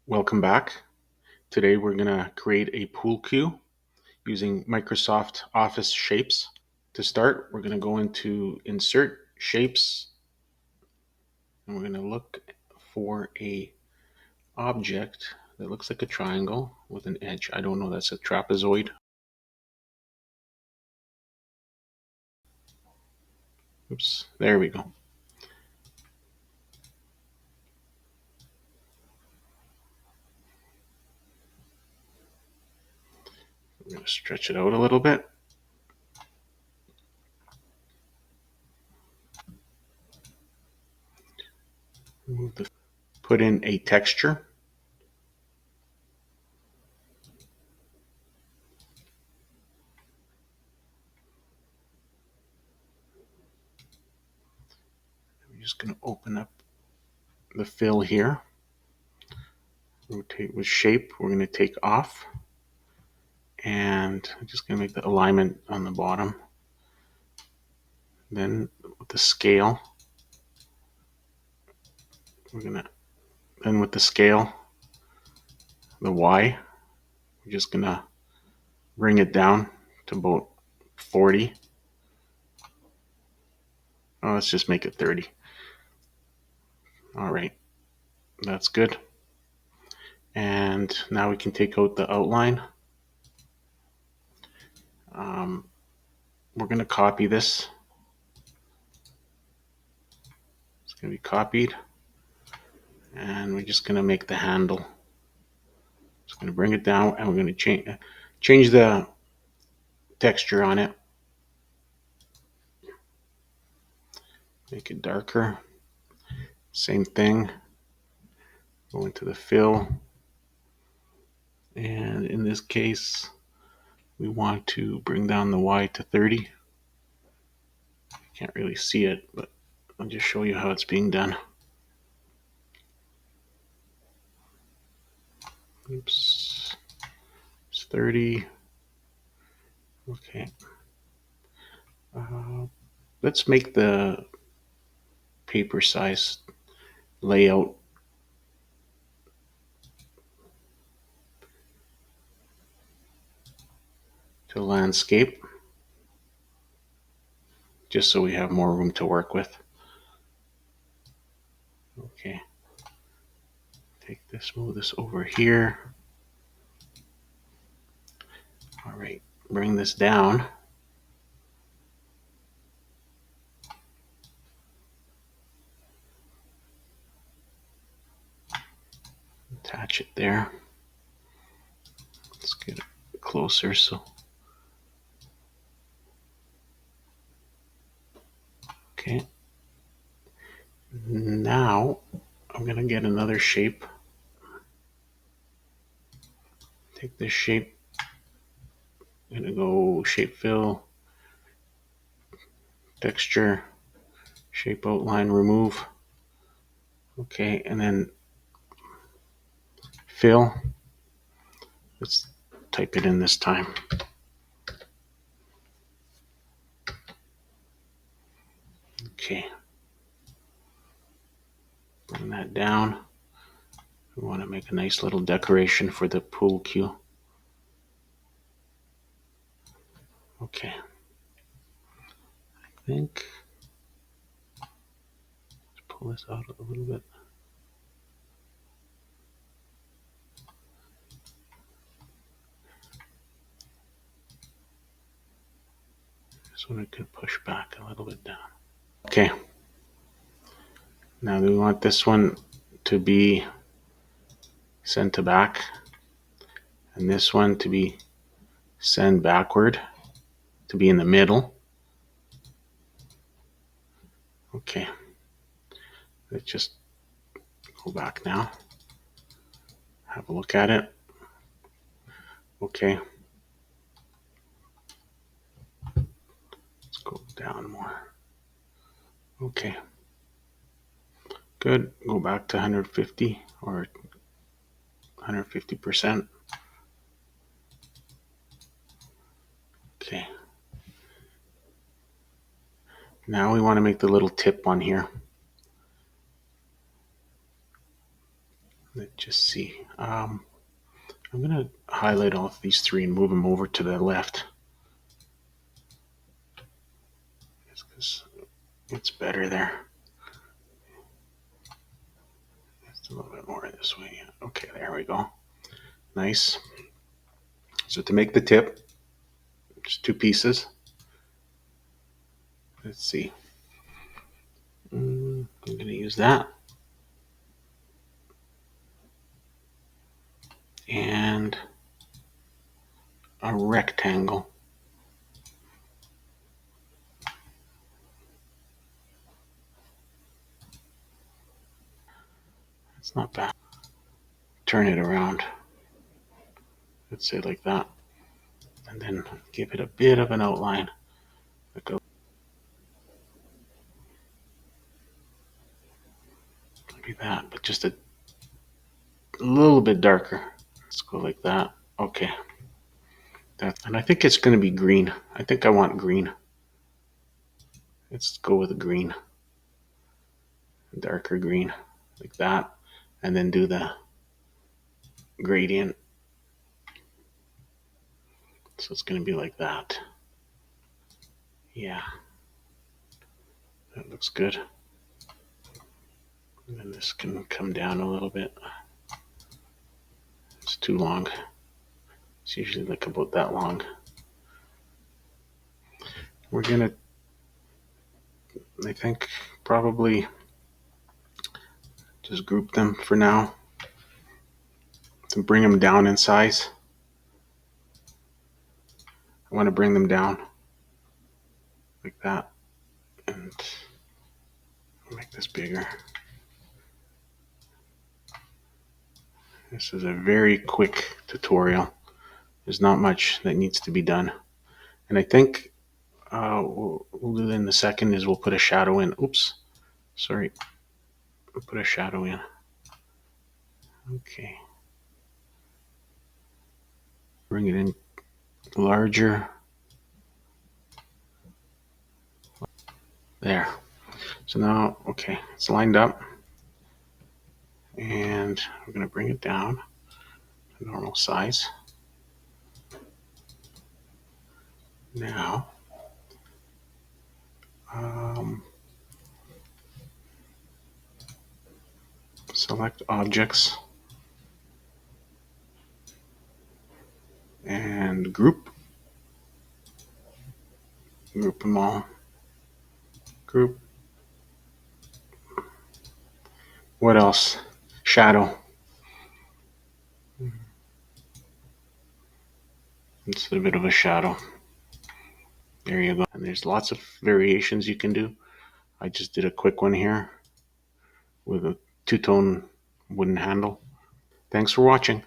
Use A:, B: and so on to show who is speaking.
A: Welcome back. Today we're going to create a pool cue using Microsoft Office shapes. To start, we're going to go into Insert, Shapes, and we're going to look for a object that looks like a triangle with an edge. I don't know, that's a trapezoid. Oops, there we go. We're going to stretch it out a little bit. Put in a texture. I'm just going to open up the fill here. Rotate with shape. We're going to take off. And I'm just going to make the alignment on the bottom. Then with the scale, with the scale, the Y, we're just gonna bring it down to about 40. Oh, let's just make it 30. All right, that's good. And now we can take out the outline. We're gonna copy this. It's gonna be copied. And we're just gonna make the handle. Just gonna bring it down and we're gonna change the texture on it. Make it darker. Same thing. Go into the fill. And in this case, we want to bring down the Y to 30. You can't really see it, but I'll just show you how it's being done. Oops, it's 30. Okay. Let's make the paper size layout to landscape, just so we have more room to work with. Okay. Take this, move this over here. All right, bring this down. Attach it there. Let's get it closer so. Okay. Now I'm gonna get another shape. Take this shape. I'm gonna go shape fill, texture, shape outline, remove. Okay, and then fill. Let's type it in this time. Okay. Bring that down. We want to make a nice little decoration for the pool cue. Okay. I think let's pull this out a little bit. This one I can push back a little bit down. Okay. Now we want this one to be sent to back, and this one to be send backward, to be in the middle. Okay. Let's just go back now. Have a look at it. Okay. Let's go down more. Okay. Good. Go back to 150 or 150%. Okay. Now we want to make the little tip on here. Let's just see. I'm going to highlight all of these three and move them over to the left. Because it's better there. Just a little bit more this way. Okay, there we go. Nice. So to make the tip, just two pieces. Let's see. I'm going to use that. And a rectangle. It's not bad. Turn it around. Let's say like that. And then give it a bit of an outline. Maybe that, but just a little bit darker. Let's go like that. Okay. And I think it's going to be green. I think I want green. Let's go with a green. Darker green. Like that. And then do the gradient. So it's going to be like that. Yeah. That looks good. And then this can come down a little bit. It's too long. It's usually like about that long. We're going to, I think, probably just group them for now to bring them down in size. I want to bring them down like that and make this bigger. This is a very quick tutorial. There's not much that needs to be done. And I think what we'll do in the second is we'll put a shadow in. Oops, sorry. We'll put a shadow in. Okay. Bring it in larger. There. So now, okay, it's lined up. And we're going to bring it down to normal size. Now, select objects and group them all. Group. What else? Shadow. It's a bit of a shadow. There you go. And there's lots of variations you can do. I just did a quick one here with a two-tone wooden handle. Thanks for watching.